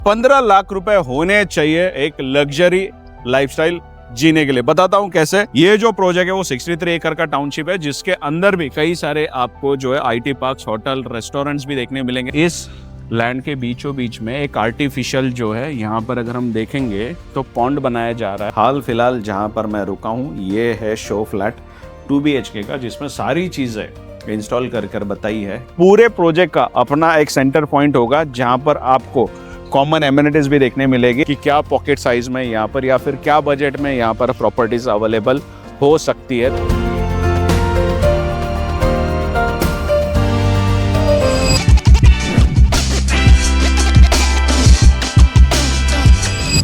15 लाख रुपए होने चाहिए एक लग्जरी लाइफस्टाइल जीने के लिए। बताता हूं कैसे। ये जो प्रोजेक्ट है वो 63 एकड़ का टाउनशिप है, जिसके अंदर भी कई सारे आपको जो है आईटी पार्क्स, होटल, रेस्टोरेंट्स भी देखने मिलेंगे। इस लैंड के बीचों बीच में एक आर्टिफिशियल जो है यहाँ पर अगर हम देखेंगे तो पॉन्ड बनाया जा रहा है। हाल फिलहाल जहाँ पर मैं रुका हूँ ये है शो फ्लैट 2 BHK का, जिसमें सारी चीजें इंस्टॉल कर बताई है। पूरे प्रोजेक्ट का अपना एक सेंटर पॉइंट होगा जहाँ पर आपको कॉमन एमिनिटीज भी देखने मिलेगी कि क्या पॉकेट साइज में यहाँ पर या फिर क्या बजट में यहाँ पर प्रॉपर्टीज अवेलेबल हो सकती है।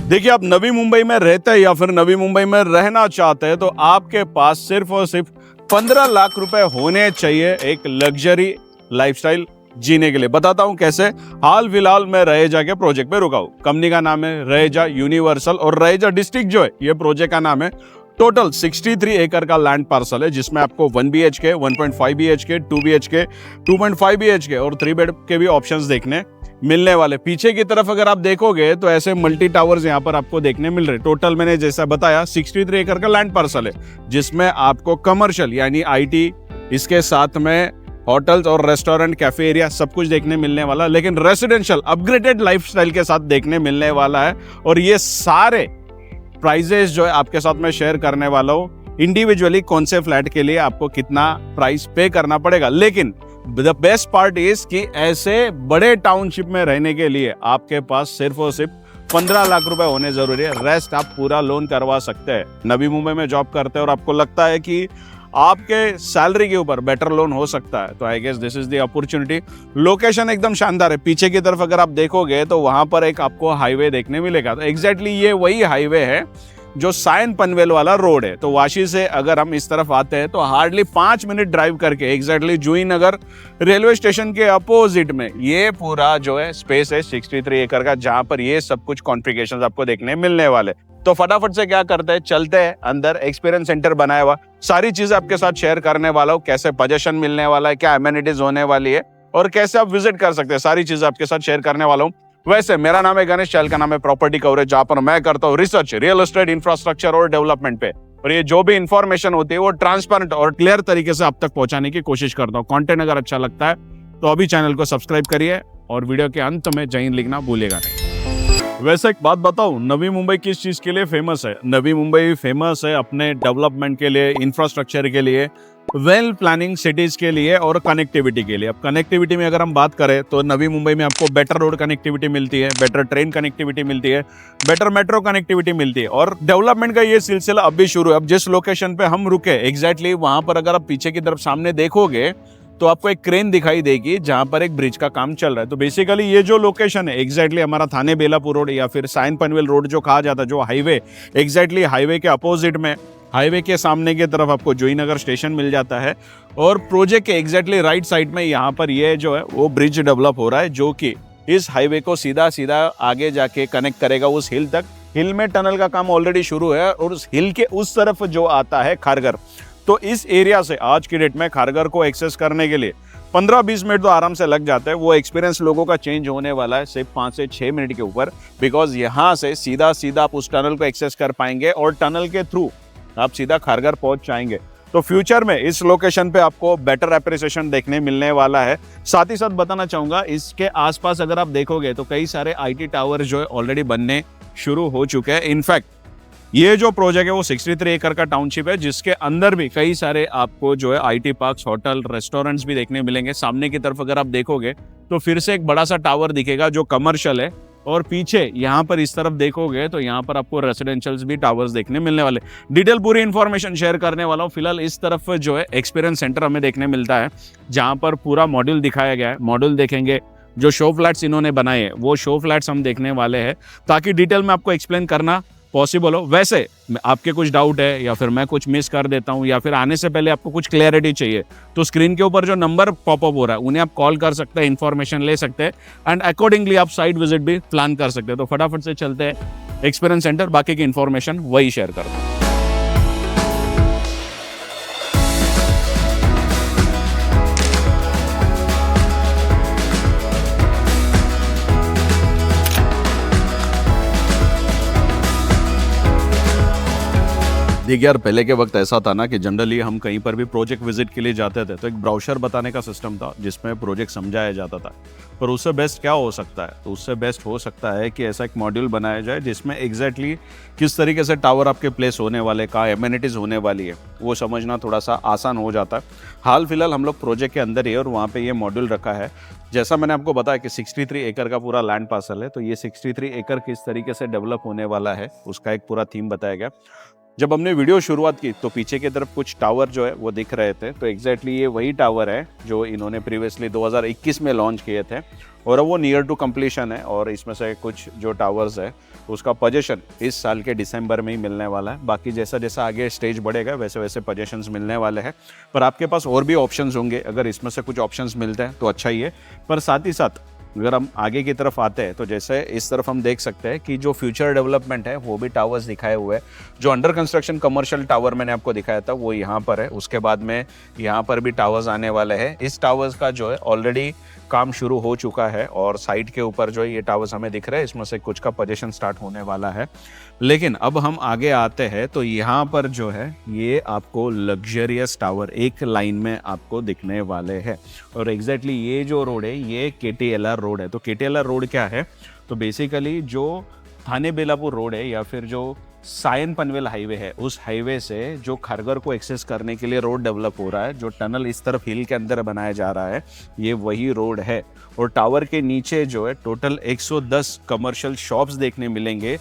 देखिए, आप नवी मुंबई में रहते हैं या फिर नवी मुंबई में रहना चाहते हैं तो आपके पास सिर्फ और सिर्फ 15 लाख रुपए होने चाहिए एक लग्जरी लाइफस्टाइल जीने के लिए। बताता हूं कैसे। हाल फिलहाल मैं रहेजा के प्रोजेक्ट पे रुका हूं। कंपनी का नाम है रहेजा यूनिवर्सल और रहेजा डिस्ट्रिक्ट जो है ये प्रोजेक्ट का नाम है। टोटल 63 एकड़ का लैंड पार्सल है, जिसमें आपको 1 BHK, 1.5 BHK, 2 BHK, 2.5 BHK और 3 बेड के भी ऑप्शंस देखने मिलने वाले। पीछे की तरफ अगर आप देखोगे तो ऐसे मल्टी टावर्स यहाँ पर आपको देखने मिल रहे। टोटल मैंने जैसा बताया 63 एकड़ का लैंड पार्सल है, जिसमें आपको कमर्शियल यानी IT, इसके साथ में होटल्स और रेस्टोरेंट, कैफे एरिया सब कुछ देखने मिलने वाला, लेकिन रेसिडेंशियल अपग्रेडेड लाइफस्टाइल के साथ देखने मिलने वाला है। और ये सारे प्राइजेस जो है आपके साथ में शेयर करने वाला हूँ। इंडिविजुअली कौन से फ्लैट के लिए आपको कितना प्राइस पे करना पड़ेगा, लेकिन द बेस्ट पार्ट इज कि ऐसे बड़े टाउनशिप में रहने के लिए आपके पास सिर्फ और सिर्फ 15 लाख रुपए होने जरूरी है। रेस्ट आप पूरा लोन करवा सकते हैं। नवी मुंबई में जॉब करते हैं और आपको लगता है कि आपके सैलरी के ऊपर बेटर लोन हो सकता है, तो I guess this is the opportunity. Location एकदम शानदार है। पीछे की तरफ अगर आप देखोगे तो वहां पर एक आपको हाईवे देखने मिलेगा। तो एग्जैक्टली ये वही हाईवे है जो सायन पनवेल वाला रोड है। तो वाशी से अगर हम इस तरफ आते हैं तो हार्डली 5 मिनट ड्राइव करके एग्जैक्टली जूही नगर रेलवे स्टेशन के अपोजिट में ये पूरा जो है स्पेस है 63 एकड़ का, जहां पर ये सब कुछ कॉन्फ़िगरेशंस आपको देखने मिलने वाले। तो फटाफट से क्या करते हैं, चलते हैं अंदर। एक्सपीरियंस सेंटर बनाया हुआ, सारी चीजें आपके साथ शेयर करने वाला हूँ। कैसे पोजीशन मिलने वाला है, क्या एमिनिटीज होने वाली है और कैसे आप विजिट कर सकते हैं, सारी चीजें आपके साथ शेयर करने वाला हूँ। वैसे मेरा नाम है गणेश, चैनल का नाम है प्रॉपर्टी कवरेज, जहां पर मैं करता हूँ रिसर्च रियल एस्टेट, इंफ्रास्ट्रक्चर और डेवलपमेंट पे। और ये जो भी इंफॉर्मेशन होती है वो ट्रांसपेरेंट और क्लियर तरीके से आप तक पहुंचाने की कोशिश करता हूँ। कंटेंट अगर अच्छा लगता है तो अभी चैनल को सब्सक्राइब करिए और वीडियो के अंत में जय हिंद लिखना भूलिएगा नहीं। वैसे एक बात बताऊं, नवी मुंबई किस चीज के लिए फेमस है? नवी मुंबई फेमस है अपने डेवलपमेंट के लिए, इंफ्रास्ट्रक्चर के लिए, वेल प्लानिंग सिटीज के लिए और कनेक्टिविटी के लिए। अब कनेक्टिविटी में अगर हम बात करें तो नवी मुंबई में आपको बेटर रोड कनेक्टिविटी मिलती है, बेटर ट्रेन कनेक्टिविटी मिलती है, बेटर मेट्रो कनेक्टिविटी मिलती है। और डेवलपमेंट का ये सिलसिला अब भी शुरू है। अब जिस लोकेशन पे हम रुके एग्जैक्टली वहां पर अगर आप पीछे की तरफ सामने देखोगे तो आपको एक क्रेन दिखाई देगी जहां पर एक ब्रिज का काम चल रहा है। तो बेसिकली ये जो लोकेशन है एग्जैक्टली हमारा थाने बेलापुर रोड या फिर सायन पनवेल रोड जो कहा जाता है, जो हाईवे, एग्जैक्टली हाईवे के अपोजिट में, हाईवे के सामने की तरफ आपको जूही नगर स्टेशन मिल जाता है। और प्रोजेक्ट के एग्जैक्टली राइट साइड में यहाँ पर ये जो है वो ब्रिज डेवलप हो रहा है, जो कि इस हाईवे को सीधा सीधा आगे जाके कनेक्ट करेगा उस हिल तक। हिल में टनल का काम ऑलरेडी शुरू है और उस हिल के उस तरफ जो आता है खारघर, तो इस एरिया से आज की डेट में खारघर को एक्सेस करने के लिए 15-20 मिनट तो आराम से लग जाता है। वो एक्सपीरियंस लोगों का चेंज होने वाला है सिर्फ 5 से 6 मिनट के ऊपर, बिकॉज यहाँ से सीधा सीधा आप उस टनल को एक्सेस कर पाएंगे और टनल के थ्रू आप सीधा खारघर पहुंच जाएंगे। तो फ्यूचर में इस लोकेशन पे आपको बेटर एप्रिसिएशन देखने मिलने वाला है। साथ ही साथ बताना चाहूंगा, इसके आसपास अगर आप देखोगे तो कई सारे IT टावर जो है ऑलरेडी बनने शुरू हो चुके हैं। इनफैक्ट ये जो प्रोजेक्ट है वो 63 एकड़ का टाउनशिप है, जिसके अंदर भी कई सारे आपको जो है IT पार्क्स, होटल, रेस्टोरेंट्स भी देखने मिलेंगे। सामने की तरफ अगर आप देखोगे तो फिर से एक बड़ा सा टावर दिखेगा जो कमर्शियल है, और पीछे यहाँ पर इस तरफ देखोगे तो यहाँ पर आपको रेसिडेंशियल्स भी टावर्स देखने मिलने वाले। डिटेल पूरी इन्फॉर्मेशन शेयर करने वाला हूँ। फिलहाल इस तरफ जो है एक्सपीरियंस सेंटर हमें देखने मिलता है, जहाँ पर पूरा मॉड्यूल दिखाया गया है। मॉड्यूल देखेंगे, जो शो फ्लैट्स इन्होंने बनाए हैं वो शो फ्लैट्स हम देखने वाले हैं, ताकि डिटेल में आपको एक्सप्लेन करना पॉसिबल हो। वैसे आपके कुछ डाउट है या फिर मैं कुछ मिस कर देता हूं या फिर आने से पहले आपको कुछ क्लैरिटी चाहिए, तो स्क्रीन के ऊपर जो नंबर पॉपअप हो रहा है उन्हें आप कॉल कर सकते हैं, इन्फॉर्मेशन ले सकते हैं एंड अकॉर्डिंगली आप साइट विजिट भी प्लान कर सकते हैं। तो फटाफट से चलते हैं एक्सपीरियंस सेंटर, बाकी की इन्फॉर्मेशन वही शेयर करते हैं। देखिए यार, पहले के वक्त ऐसा था ना कि जनरली हम कहीं पर भी प्रोजेक्ट विजिट के लिए जाते थे तो एक ब्राउशर बताने का सिस्टम था जिसमें प्रोजेक्ट समझाया जाता था। पर उससे बेस्ट क्या हो सकता है? तो उससे बेस्ट हो सकता है कि ऐसा एक मॉड्यूल बनाया जाए जिसमें एग्जैक्टली किस तरीके से टावर आपके प्लेस होने वाले, का एमिनिटीज़ होने वाली है, वो समझना थोड़ा सा आसान हो जाता है। हाल फिलहाल हम लोग प्रोजेक्ट के अंदर ही है और वहाँ पे ये मॉड्यूल रखा है। जैसा मैंने आपको बताया कि 63 एकड़ का पूरा लैंड पार्सल है, तो ये 63 एकड़ किस तरीके से डेवलप होने वाला है उसका एक पूरा थीम बताया गया। जब हमने वीडियो शुरुआत की तो पीछे की तरफ कुछ टावर जो है वो दिख रहे थे, तो एग्जैक्टली ये वही टावर है जो इन्होंने प्रीवियसली 2021 में लॉन्च किए थे और अब वो नियर टू कंप्लीशन है। और इसमें से कुछ जो टावर्स है उसका पोजीशन इस साल के दिसंबर में ही मिलने वाला है। बाकी जैसा जैसा आगे स्टेज बढ़ेगा वैसे वैसे पोजीशंस मिलने वाले हैं। पर आपके पास और भी ऑप्शंस होंगे, अगर इसमें से कुछ ऑप्शंस मिलते हैं तो अच्छा ही है। पर साथ ही साथ अगर हम आगे की तरफ आते हैं तो जैसे इस तरफ हम देख सकते हैं कि जो फ्यूचर डेवलपमेंट है वो भी टावर्स दिखाए हुए हैं। जो अंडर कंस्ट्रक्शन कमर्शियल टावर मैंने आपको दिखाया था वो यहाँ पर है। उसके बाद में यहाँ पर भी टावर्स आने वाले हैं। इस टावर्स का जो है ऑलरेडी काम शुरू हो चुका है और साइड के ऊपर जो है ये टावर्स हमें दिख रहे हैं, इसमें से कुछ का पोजीशन स्टार्ट होने वाला है। लेकिन अब हम आगे आते हैं तो यहाँ पर जो है ये आपको लग्जरियस टावर एक लाइन में आपको दिखने वाले हैं। और एग्जैक्टली ये जो रोड है ये KTLR रोड है। तो KTLR रोड क्या है? तो बेसिकली जो थाने बेलापुर रोड है या फिर जो सायन पनवेल हाईवे है, उस हाईवे से जो खरगर को एक्सेस करने के लिए रोड डेवलप हो रहा है, जो टनल इस तरफ हिल के अंदर बनाया जा रहा है, ये वही रोड है। और टावर के नीचे जो है टोटल 110 कमर्शियल शॉप्स देखने मिलेंगे।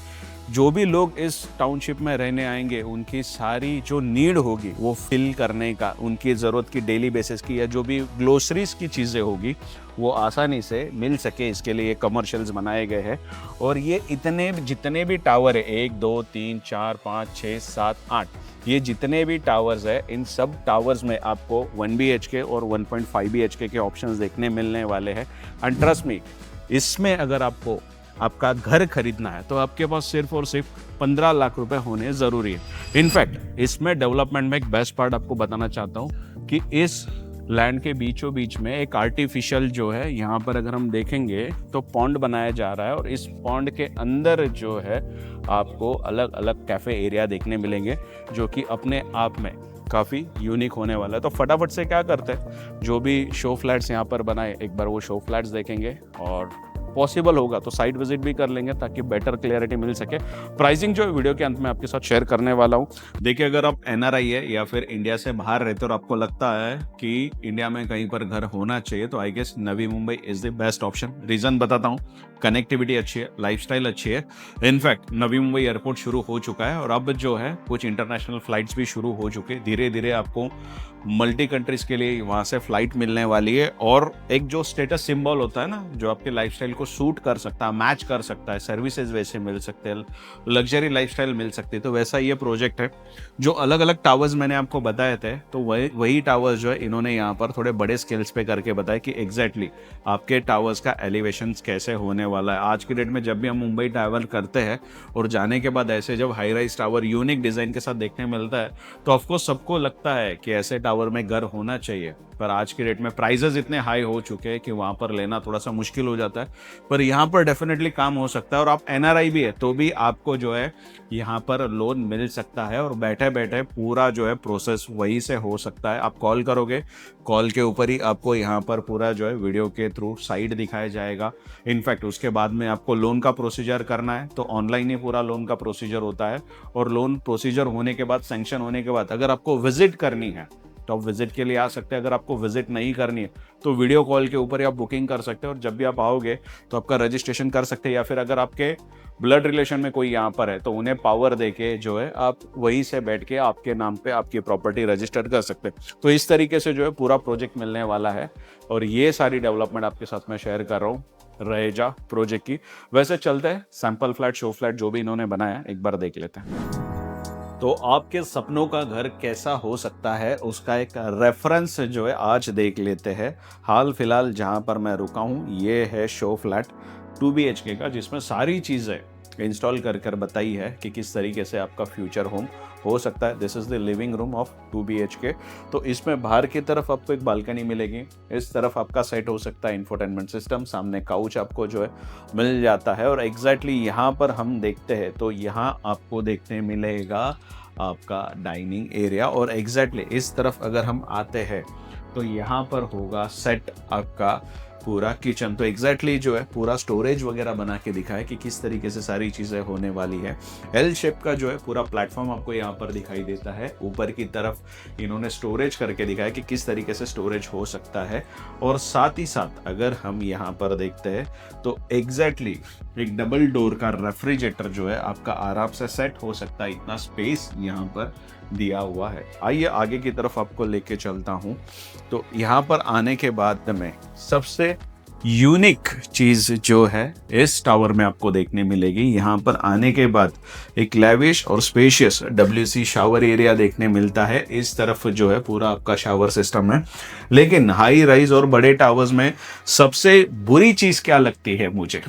जो भी लोग इस टाउनशिप में रहने आएंगे उनकी सारी जो नीड होगी वो फिल करने का, उनकी ज़रूरत की डेली बेसिस की या जो भी ग्लोसरीज की चीज़ें होगी वो आसानी से मिल सके, इसके लिए कमर्शियल्स बनाए गए हैं। और ये इतने जितने भी टावर है 1 2 3 4 5 6 7 8, ये जितने भी टावर्स है इन सब टावर्स में आपको 1 BHK और 1.5 BHK के ऑप्शंस देखने मिलने वाले हैं। एंड ट्रस्ट मी, इसमें अगर आपको आपका घर खरीदना है तो आपके पास सिर्फ और सिर्फ 15 लाख रुपए होने ज़रूरी है। इनफैक्ट इसमें डेवलपमेंट में एक बेस्ट पार्ट आपको बताना चाहता हूँ कि इस लैंड के बीचों बीच में एक आर्टिफिशियल जो है यहाँ पर अगर हम देखेंगे तो पॉन्ड बनाया जा रहा है और इस पॉन्ड के अंदर जो है आपको अलग अलग कैफ़े एरिया देखने मिलेंगे जो कि अपने आप में काफ़ी यूनिक होने वाला है। तो फटाफट से क्या करते हैं, जो भी शो फ्लैट्स यहाँ पर बनाए एक बार वो शो फ्लैट्स देखेंगे और पॉसिबल होगा तो साइट विजिट भी कर लेंगे ताकि बेटर क्लियरिटी मिल सके। प्राइसिंग जो है वीडियो के अंत में आपके साथ शेयर करने वाला हूँ। देखिए, अगर आप NRI है या फिर इंडिया से बाहर रहते हो और आपको लगता है कि इंडिया में कहीं पर घर होना चाहिए तो I guess Navi Mumbai is the best option. Reason बताता हूँ, कनेक्टिविटी अच्छी है, लाइफस्टाइल अच्छी है। इनफैक्ट नवी मुंबई एयरपोर्ट शुरू हो चुका है और अब जो है कुछ इंटरनेशनल फ्लाइट्स भी शुरू हो चुके। धीरे धीरे आपको मल्टी कंट्रीज के लिए वहाँ से फ्लाइट मिलने वाली है। और एक जो स्टेटस सिंबल होता है ना, जो आपके लाइफस्टाइल को सूट कर सकता है, मैच कर सकता है, सर्विसेज वैसे मिल सकते हैं, लग्जरी लाइफस्टाइल मिल सकती है, तो वैसा ये प्रोजेक्ट है। जो अलग अलग टावर्स मैंने आपको बताए थे तो वही टावर्स जो है इन्होंने यहाँ पर थोड़े बड़े स्केल्स पे करके बताया कि एग्जैक्टली आपके टावर्स का एलिवेशन कैसे होने वाला है। आज की डेट में जब भी हम मुंबई ट्रैवल करते हैं और जाने के बाद ऐसे जब high rise tower unique design के साथ देखने मिलता है तो ऑफकोर्स सबको लगता है कि ऐसे टावर में घर होना चाहिए। पर आज की डेट में प्राइजेस इतने हाई हो चुके हैं कि वहाँ पर लेना थोड़ा सा मुश्किल हो जाता है। पर यहाँ पर डेफिनेटली काम हो सकता है और आप NRI भी है तो भी आपको जो है यहाँ पर लोन मिल सकता है और बैठे बैठे पूरा जो है प्रोसेस वहीं से हो सकता है। आप कॉल करोगे, कॉल के ऊपर ही आपको यहाँ पर पूरा जो है वीडियो के थ्रू साइट दिखाया जाएगा। इनफैक्ट उसके बाद में आपको लोन का प्रोसीजर करना है तो ऑनलाइन ही पूरा लोन का प्रोसीजर होता है। और लोन प्रोसीजर होने के बाद, सैंक्शन होने के बाद अगर आपको विजिट करनी है तो आप विजिट के लिए आ सकते हैं। अगर आपको विजिट नहीं करनी है तो वीडियो कॉल के ऊपर ही आप बुकिंग कर सकते हैं और जब भी आप आओगे तो आपका रजिस्ट्रेशन कर सकते हैं। या फिर अगर आपके ब्लड रिलेशन में कोई यहाँ पर है तो उन्हें पावर देके जो है आप वहीं से बैठ के आपके नाम पे आपकी प्रॉपर्टी रजिस्टर कर सकते हैं। तो इस तरीके से जो है पूरा प्रोजेक्ट मिलने वाला है और ये सारी डेवलपमेंट आपके साथ मैं शेयर कर रहा हूँ रहेजा प्रोजेक्ट की। वैसे चलते हैं सैंपल फ्लैट, शो फ्लैट जो भी इन्होंने बनाया एक बार देख लेते हैं। तो आपके सपनों का घर कैसा हो सकता है उसका एक रेफरेंस जो है आज देख लेते हैं। हाल फिलहाल जहां पर मैं रुका हूं ये है शो फ्लैट 2 BHK का, जिसमें सारी चीज़ें इंस्टॉल कर कर बताई है कि किस तरीके से आपका फ्यूचर होम हो सकता है। This is the living room of 2 BHK। तो इसमें बाहर की तरफ आपको एक बालकनी मिलेगी, इस तरफ आपका सेट हो सकता है इंफोटेनमेंट सिस्टम, सामने काउच आपको जो है मिल जाता है। और एग्जैक्टली यहाँ पर हम देखते हैं तो यहाँ आपको देखने मिलेगा आपका डाइनिंग एरिया। और एग्जैक्टली इस तरफ अगर हम आते हैं तो यहाँ पर होगा सेट आपका पूरा किचन। तो एग्जैक्टली जो है पूरा स्टोरेज वगैरह बना के दिखा है कि किस तरीके से सारी चीज़ें होने वाली है। एल शेप का जो है पूरा प्लेटफॉर्म आपको यहाँ पर दिखाई देता है। ऊपर की तरफ इन्होंने स्टोरेज करके दिखाया कि किस तरीके से स्टोरेज हो सकता है। और साथ ही साथ अगर हम यहाँ पर देखते हैं तो एग्जैक्टली एक डबल डोर का रेफ्रिजरेटर जो है आपका आराम से सेट हो सकता है, इतना स्पेस यहाँ पर दिया हुआ है। आइए आगे की तरफ आपको लेके चलता हूँ। तो यहाँ पर आने के बाद में सबसे यूनिक चीज़ जो है इस टावर में आपको देखने मिलेगी। यहाँ पर आने के बाद एक लैविश और स्पेशियस WC शावर एरिया देखने मिलता है। इस तरफ जो है पूरा आपका शावर सिस्टम है। लेकिन हाई राइज और बड़े टावर्स में सबसे बुरी चीज़ क्या लगती है मुझे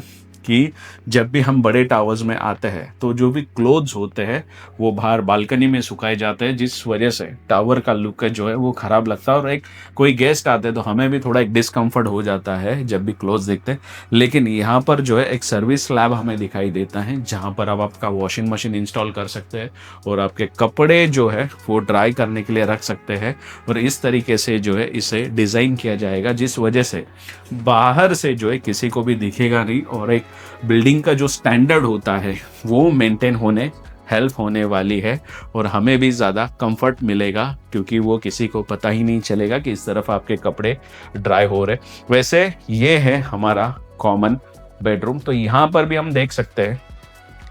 कि जब भी हम बड़े टावर्स में आते हैं तो जो भी क्लोथ्स होते हैं वो बाहर बालकनी में सुखाए जाते हैं, जिस वजह से टावर का लुक जो है वो ख़राब लगता है। और एक कोई गेस्ट आते हैं तो हमें भी थोड़ा एक डिस्कम्फर्ट हो जाता है जब भी क्लोथ्स देखते हैं। लेकिन यहाँ पर जो है एक सर्विस लैब हमें दिखाई देता है जहाँ पर आप आपका वॉशिंग मशीन इंस्टॉल कर सकते हैं और आपके कपड़े जो है वो ड्राई करने के लिए रख सकते हैं। और इस तरीके से जो है इसे डिज़ाइन किया जाएगा जिस वजह से बाहर से जो है किसी को भी दिखेगा नहीं और एक बिल्डिंग का जो स्टैंडर्ड होता है वो मेंटेन होने हेल्प होने वाली है। और हमें भी ज़्यादा कंफर्ट मिलेगा क्योंकि वो किसी को पता ही नहीं चलेगा कि इस तरफ आपके कपड़े ड्राई हो रहे। वैसे ये है हमारा कॉमन बेडरूम। तो यहाँ पर भी हम देख सकते हैं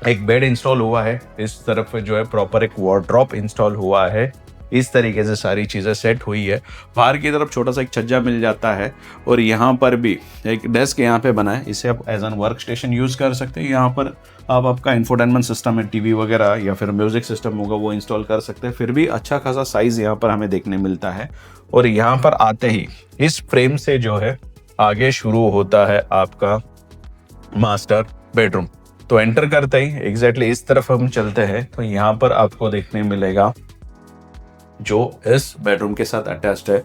एक बेड इंस्टॉल हुआ है, इस तरफ जो है प्रॉपर एक वार्डरोब इंस्टॉल हुआ है। इस तरीके से सारी चीज़ें सेट हुई है। बाहर की तरफ छोटा सा एक छज्जा मिल जाता है और यहाँ पर भी एक डेस्क यहाँ पे बना है, इसे आप as an work station use कर सकते हैं। यहाँ पर आप आपका इंफोटेनमेंट सिस्टम है, टीवी वगैरह या फिर म्यूज़िक सिस्टम होगा वो इंस्टॉल कर सकते हैं। फिर भी अच्छा खासा साइज़ यहाँ पर हमें देखने मिलता है। और यहाँ पर आते ही इस फ्रेम से जो है आगे शुरू होता है आपका मास्टर बेडरूम। तो एंटर करते ही एग्जैक्टली इस तरफ हम चलते हैं तो यहाँ पर आपको देखने मिलेगा जो इस बेडरूम के साथ अटैच्ड है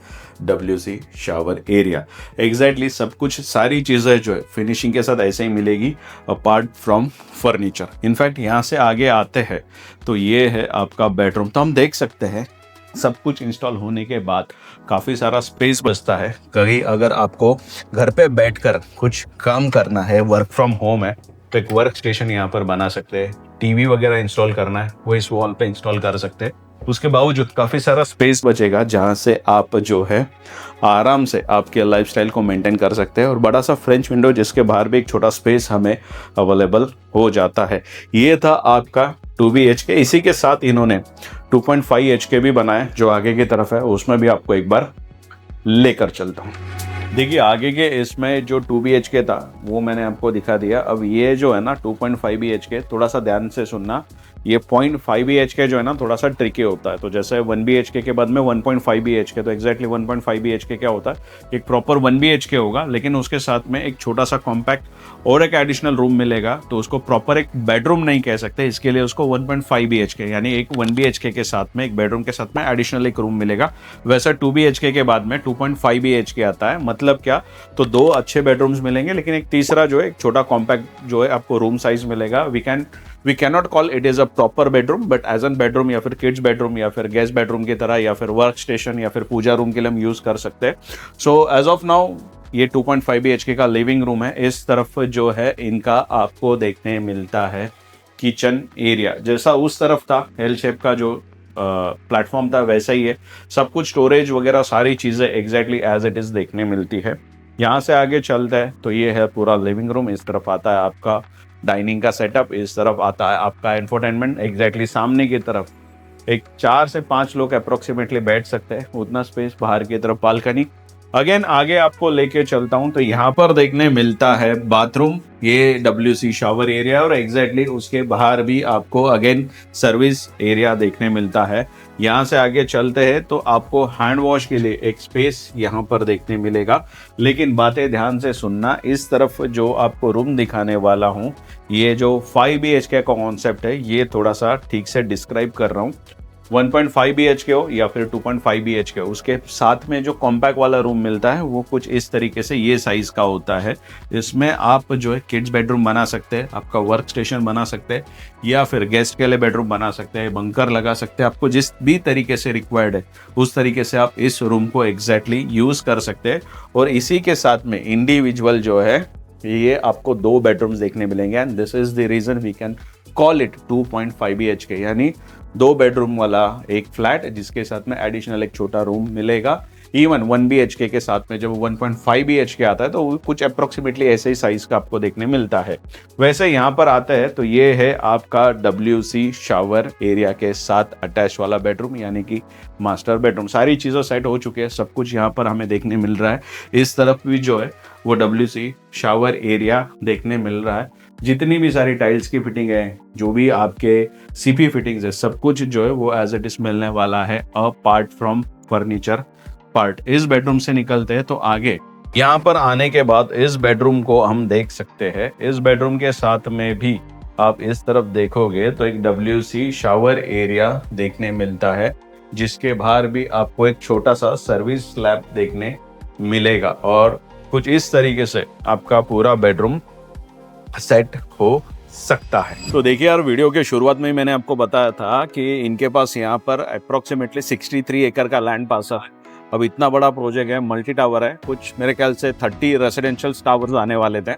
WC शावर एरिया। एग्जैक्टली सब कुछ सारी चीज़ें जो है फिनिशिंग के साथ ऐसे ही मिलेगी अपार्ट फ्रॉम फर्नीचर। इनफैक्ट यहाँ से आगे आते हैं तो ये है आपका बेडरूम। तो हम देख सकते हैं सब कुछ इंस्टॉल होने के बाद काफ़ी सारा स्पेस बचता है। कहीं अगर आपको घर पे बैठकर कुछ काम करना है, वर्क फ्रॉम होम है, तो एक वर्क स्टेशन यहाँ पर बना सकते हैं। टीवी वगैरह इंस्टॉल करना है वो इस वॉल पे इंस्टॉल कर सकते हैं। उसके बावजूद काफ़ी सारा स्पेस बचेगा जहाँ से आप जो है आराम से आपके लाइफस्टाइल को मेंटेन कर सकते हैं। और बड़ा सा फ्रेंच विंडो जिसके बाहर भी एक छोटा स्पेस हमें अवेलेबल हो जाता है। ये था आपका 2 BHK। इसी के साथ इन्होंने 2.5 HK भी बनाया जो आगे की तरफ है, उसमें भी आपको एक बार लेकर चलता हूँ। देखिए आगे के इसमें जो 2 BHK था वो मैंने आपको दिखा दिया। अब ये जो है ना 2.5 BHK, थोड़ा सा ध्यान से सुनना, ये 0.5 BHK जो है ना थोड़ा सा ट्रिकी होता है। तो जैसे 1 BHK के बाद में 1.5 BHK, तो एग्जैक्टली 1.5 BHK क्या होता है, एक प्रॉपर 1 BHK होगा लेकिन उसके साथ में एक छोटा सा कॉम्पैक्ट और एक एडिशनल रूम मिलेगा। तो उसको प्रॉपर एक बेडरूम नहीं कह सकते, इसके लिए उसको 1.5 BHK यानी एक 1 BHK के साथ में एक बेडरूम के साथ में एडिशनल एक रूम मिलेगा। वैसे 2 BHK के बाद में 2.5 BHK आता है। मतलब क्या, तो 2 अच्छे बेडरूम्स मिलेंगे लेकिन एक तीसरा जो है एक छोटा कॉम्पैक्ट जो है आपको रूम साइज मिलेगा। We can not call it is a proper bedroom, but as an bedroom या फिर किड्स बेडरूम या फिर गेस्ट बेडरूम की तरह या फिर वर्क स्टेशन या फिर पूजा रूम के लिए हम यूज कर सकते हैं। सो एज ऑफ नाउ ये 2.5 BHK का लिविंग रूम है। इस तरफ जो है इनका आपको देखने मिलता है किचन एरिया, जैसा उस तरफ था एल शेप का जो प्लेटफॉर्म था वैसा ही है। सब कुछ स्टोरेज वगैरह सारी चीज़ें एग्जैक्टली एज इट इज़ देखने मिलती है। यहाँ से आगे चलता है तो ये है पूरा लिविंग रूम। इस तरफ आता है आपका डाइनिंग का सेटअप, इस तरफ आता है आपका इंफोटेनमेंट। एग्जैक्टली सामने की तरफ एक 4 से 5 लोग अप्रोक्सीमेटली बैठ सकते हैं, उतना स्पेस। बाहर की तरफ बालकनी, अगेन आगे आपको लेके चलता हूं तो यहाँ पर देखने मिलता है बाथरूम, ये WC शावर एरिया, और एग्जैक्टली उसके बाहर भी आपको अगेन सर्विस एरिया देखने मिलता है। यहाँ से आगे चलते हैं तो आपको हैंड वॉश के लिए एक स्पेस यहाँ पर देखने मिलेगा। लेकिन बातें ध्यान से सुनना, इस तरफ जो आपको रूम दिखाने वाला हूँ, ये जो 5 BHK का कॉन्सेप्ट है, ये थोड़ा सा ठीक से डिस्क्राइब कर रहा हूँ। 1.5 BHK हो या फिर 2.5 BHK हो, उसके साथ में जो कॉम्पैक्ट वाला रूम मिलता है वो कुछ इस तरीके से ये साइज का होता है। इसमें आप जो है किड्स बेडरूम बना सकते हैं, आपका वर्क स्टेशन बना सकते हैं, या फिर गेस्ट के लिए बेडरूम बना सकते हैं, बंकर लगा सकते हैं। आपको जिस भी तरीके से रिक्वायर्ड है उस तरीके से आप इस रूम को एग्जैक्टली यूज कर सकते हैं। और इसी के साथ में इंडिविजुअल जो है ये आपको 2 बेडरूम्स देखने मिलेंगे, and this is the reason we can call it 2.5 BHK, यानी 2 बेडरूम वाला एक फ्लैट जिसके साथ में एडिशनल एक छोटा रूम मिलेगा। इवन 1 BHK के साथ में जब 1.5 BHK आता है तो वो कुछ अप्रोक्सीमेटली ऐसे ही साइज का आपको देखने मिलता है। वैसे यहाँ पर आता है तो ये है आपका WC शावर एरिया के साथ अटैच वाला बेडरूम, यानी कि मास्टर बेडरूम। सारी चीज़ें सेट हो चुकी है, सब कुछ यहाँ पर हमें देखने मिल रहा है। इस तरफ भी जो है वो WC शावर एरिया देखने मिल रहा है। जितनी भी सारी टाइल्स की फिटिंग है, जो भी आपके CP फिटिंग्स है, सब कुछ जो है वो एज इट इज मिलने वाला है अपार्ट फ्रॉम फर्नीचर पार्ट। इस बेडरूम से निकलते हैं तो आगे यहाँ पर आने के बाद इस बेडरूम को हम देख सकते हैं। इस बेडरूम के साथ में भी आप इस तरफ देखोगे तो एक WC शावर एरिया देखने मिलता है, जिसके बाहर भी आपको एक छोटा सा सर्विस स्लैब देखने मिलेगा। और कुछ इस तरीके से आपका पूरा बेडरूम सेट हो सकता है। तो देखिए यार, वीडियो के शुरुआत में ही मैंने आपको बताया था कि इनके पास यहाँ पर अप्रोक्सीमेटली 63 एकड़ का लैंड पार्सल है। अब इतना बड़ा प्रोजेक्ट है, मल्टी टावर है, कुछ मेरे ख्याल से 30 रेसिडेंशियल टावर्स आने वाले थे।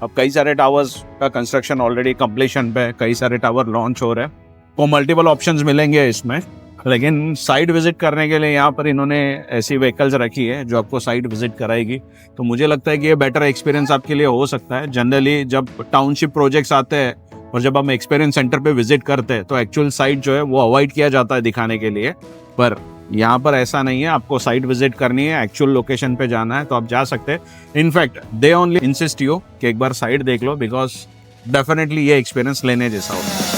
अब कई सारे टावर्स का कंस्ट्रक्शन ऑलरेडी कंप्लीशन पे है, कई सारे टावर लॉन्च हो रहे हैं, तो मल्टीपल ऑप्शंस मिलेंगे इसमें। लेकिन साइट विजिट करने के लिए यहाँ पर इन्होंने ऐसी व्हीकल्स रखी है जो आपको साइट विजिट कराएगी, तो मुझे लगता है कि ये बेटर एक्सपीरियंस आपके लिए हो सकता है। जनरली जब टाउनशिप प्रोजेक्ट्स आते हैं और जब हम एक्सपीरियंस सेंटर पे विजिट करते हैं तो एक्चुअल साइट जो है वो अवॉइड किया जाता है दिखाने के लिए, पर यहाँ पर ऐसा नहीं है। आपको साइट विजिट करनी है, एक्चुअल लोकेशन पे जाना है तो आप जा सकते हैं। In fact they only insist you कि एक बार साइट देख लो, बिकॉज डेफिनेटली ये एक्सपीरियंस लेने जैसा होता है।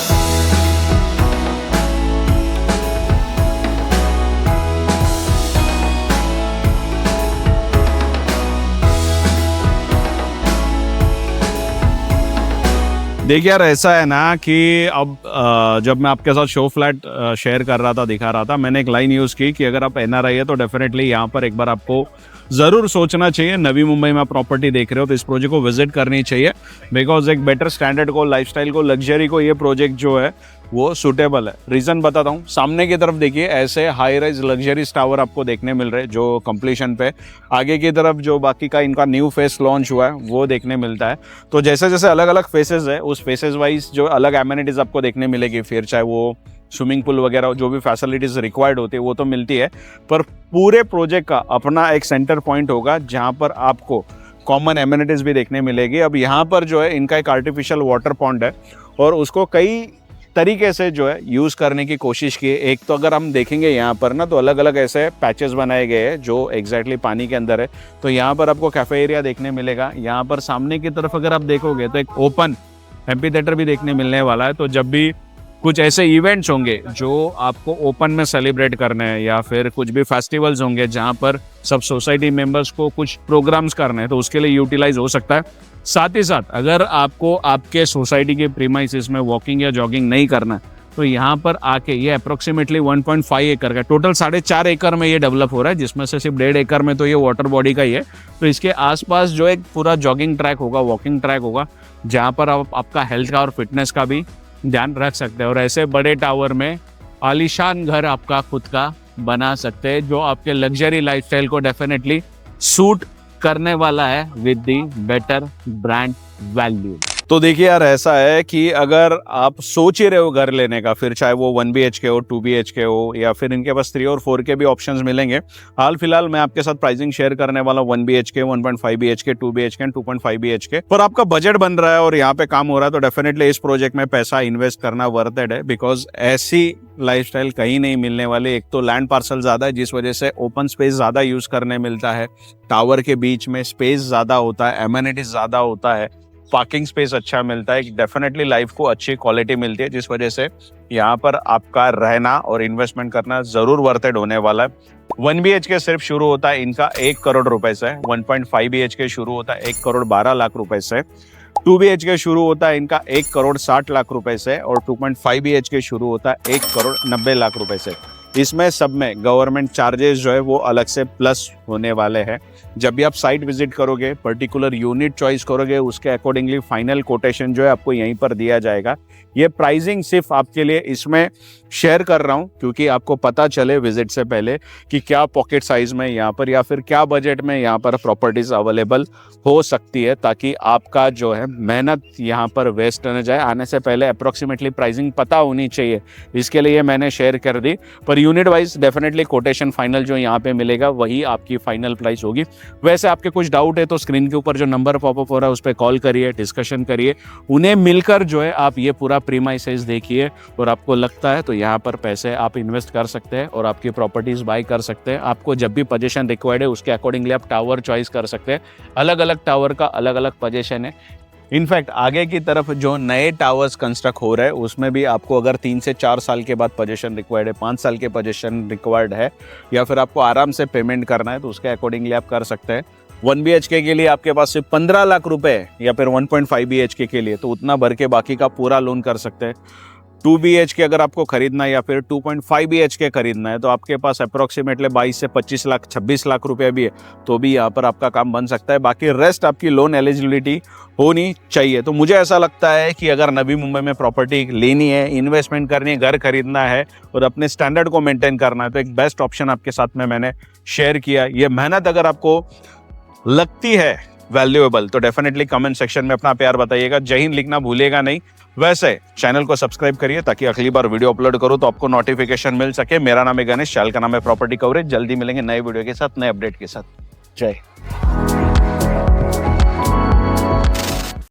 देखिए यार, ऐसा है ना कि अब जब मैं आपके साथ शो फ्लैट शेयर कर रहा था, दिखा रहा था, मैंने एक लाइन यूज़ की कि अगर आप NRI है तो डेफिनेटली यहाँ पर एक बार आपको ज़रूर सोचना चाहिए। नवी मुंबई में आप प्रॉपर्टी देख रहे हो तो इस प्रोजेक्ट को विजिट करनी चाहिए, बिकॉज एक बेटर स्टैंडर्ड को, लाइफस्टाइल को, लग्जरी को ये प्रोजेक्ट जो है वो सूटेबल है। रीज़न बताता हूँ। सामने की तरफ देखिए, ऐसे हाई राइज लग्जरी टावर आपको देखने मिल रहे हैं जो कंप्लीशन पे। आगे की तरफ जो बाकी का इनका न्यू फेस लॉन्च हुआ है वो देखने मिलता है। तो जैसे जैसे अलग अलग फेसेस है, उस फेसेस वाइज जो अलग एमिनिटीज़ आपको देखने मिलेगी, फिर चाहे वो स्विमिंग पूल वगैरह जो भी फैसिलिटीज़ रिक्वायर्ड होती है वो तो मिलती है, पर पूरे प्रोजेक्ट का अपना एक सेंटर पॉइंट होगा जहाँ पर आपको कॉमन एमिनिटीज़ भी देखने मिलेगी। अब यहाँ पर जो है इनका एक आर्टिफिशियल वाटर पॉन्ड है और उसको कई तरीके से जो है यूज़ करने की कोशिश की है। एक तो अगर हम देखेंगे यहाँ पर ना, तो अलग अलग ऐसे पैचेस बनाए गए हैं जो एग्जैक्टली पानी के अंदर है। तो यहाँ पर आपको कैफे एरिया देखने मिलेगा। यहाँ पर सामने की तरफ अगर आप देखोगे तो एक ओपन एम्पी थिएटर भी देखने मिलने वाला है। तो जब भी कुछ ऐसे इवेंट्स होंगे जो आपको ओपन में सेलिब्रेट करने हैं, या फिर कुछ भी फेस्टिवल्स होंगे जहाँ पर सब सोसाइटी मेंबर्स को कुछ प्रोग्राम्स करने हैं, तो उसके लिए यूटिलाइज हो सकता है। साथ ही साथ अगर आपको आपके सोसाइटी के प्रीमाइसेस में वॉकिंग या जॉगिंग नहीं करना है, तो यहाँ पर आके ये अप्रोक्सीमेटली 1.5 एकड़ का, टोटल 4.5 एकड़ में ये डेवलप हो रहा है, जिसमें से सिर्फ 1.5 एकड़ में तो ये वाटर बॉडी का ही है। तो इसके आसपास जो एक पूरा जॉगिंग ट्रैक होगा, वॉकिंग ट्रैक होगा, जहाँ पर आप आपका हेल्थ का और फिटनेस का भी ध्यान रख सकते हैं। और ऐसे बड़े टावर में आलीशान घर आपका खुद का बना सकते हैं, जो आपके लग्जरी लाइफस्टाइल को डेफिनेटली सूट करने वाला है with the better brand value. तो देखिए यार, ऐसा है कि अगर आप सोच ही रहे हो घर लेने का, फिर चाहे वो 1 BHK हो, 2 BHK हो, या फिर इनके पास 3 और 4 के भी ऑप्शंस मिलेंगे। हाल फिलहाल मैं आपके साथ प्राइसिंग शेयर करने वाला हूँ 1 BHK, 1.5 BHK, 2 BHK and 2.5 BHK। पर आपका बजट बन रहा है और यहाँ पे काम हो रहा है तो डेफिनेटली इस प्रोजेक्ट में पैसा इन्वेस्ट करना वर्थ इट है, बिकॉज ऐसी लाइफस्टाइल कहीं नहीं मिलने वाली। एक तो लैंड पार्सल ज्यादा है, जिस वजह से ओपन स्पेस ज्यादा यूज करने मिलता है, टावर के बीच में स्पेस ज्यादा होता है, एमेनिटीज ज्यादा होता है, पार्किंग स्पेस अच्छा मिलता है, डेफिनेटली लाइफ को अच्छी क्वालिटी मिलती है, जिस वजह से यहाँ पर आपका रहना और इन्वेस्टमेंट करना जरूर वर्थ इट होने वाला है। 1 BHK सिर्फ शुरू होता है इनका 1 करोड़ रुपए से, 1.5 BHK शुरू होता है 1 करोड़ 12 लाख रुपए से, 2 BHK शुरू होता है इनका 1 करोड़ 60 लाख रुपए से, और 2.5 BHK शुरू होता है 1 करोड़ 90 लाख रुपए से। इसमें सब में गवर्नमेंट चार्जेस जो है वो अलग से प्लस होने वाले हैं। जब भी आप साइट विजिट करोगे, पर्टिकुलर यूनिट चॉइस करोगे, उसके अकॉर्डिंगली फाइनल कोटेशन जो है आपको यहीं पर दिया जाएगा। ये प्राइसिंग सिर्फ आपके लिए इसमें शेयर कर रहा हूँ क्योंकि आपको पता चले विजिट से पहले कि क्या पॉकेट साइज में यहाँ पर या फिर क्या बजट में यहाँ पर प्रॉपर्टीज अवेलेबल हो सकती है, ताकि आपका जो है मेहनत यहाँ पर वेस्ट न जाए। आने से पहले अप्रोक्सीमेटली प्राइसिंग पता होनी चाहिए, इसके लिए मैंने शेयर कर दी। पर unit wise definitely quotation final जो यहाँ पे मिलेगा वही आपकी फाइनल प्राइस होगी। वैसे आपके कुछ डाउट है तो स्क्रीन के ऊपर जो नंबर पॉपअप हो रहा है उस पर कॉल करिए, डिस्कशन करिए, उन्हें मिलकर जो है आप ये पूरा प्रीमाइसेस देखिए, और आपको लगता है तो यहाँ पर पैसे आप इन्वेस्ट कर सकते हैं और आपकी प्रॉपर्टीज बाय कर सकते हैं। आपको जब भी पोजीशन रिक्वायर्ड है उसके अकॉर्डिंगली आप टावर चॉइस कर सकते हैं। अलग अलग टावर का अलग अलग पोजीशन है। इनफैक्ट आगे की तरफ जो नए टावर्स कंस्ट्रक्ट हो रहे हैं उसमें भी आपको अगर 3 से 4 साल के बाद पोजीशन रिक्वायर्ड है, 5 साल के पोजीशन रिक्वायर्ड है, या फिर आपको आराम से पेमेंट करना है तो उसके अकॉर्डिंगली आप कर सकते हैं। 1 BHK के लिए आपके पास सिर्फ 15 लाख रुपए या फिर 1.5 BHK के लिए तो उतना भर के बाकी का पूरा लोन कर सकते हैं। 2 BHK अगर आपको खरीदना है या फिर 2.5 BHK खरीदना है तो आपके पास अप्रोक्सीमेटली 22 से 25 लाख 26 लाख रुपए भी है, तो भी यहाँ पर आपका काम बन सकता है। बाकी रेस्ट आपकी लोन एलिजिबिलिटी होनी चाहिए। तो मुझे ऐसा लगता है कि अगर नवी मुंबई में प्रॉपर्टी लेनी है, इन्वेस्टमेंट करनी है, घर खरीदना है और अपने स्टैंडर्ड को मेंटेन करना है तो एक बेस्ट ऑप्शन आपके साथ में मैंने शेयर किया। ये मेहनत अगर आपको लगती है वैल्यूएबल तो डेफिनेटली कमेंट सेक्शन में अपना प्यार बताइएगा। जय हिंद लिखना भूलिएगा नहीं। वैसे चैनल को सब्सक्राइब करिए ताकि अगली बार वीडियो अपलोड करूं तो आपको नोटिफिकेशन मिल सके। मेरा नाम है गणेश, चैनल का नाम है प्रॉपर्टी कवरेज। जल्दी मिलेंगे नए वीडियो के साथ, नए अपडेट के साथ। जय।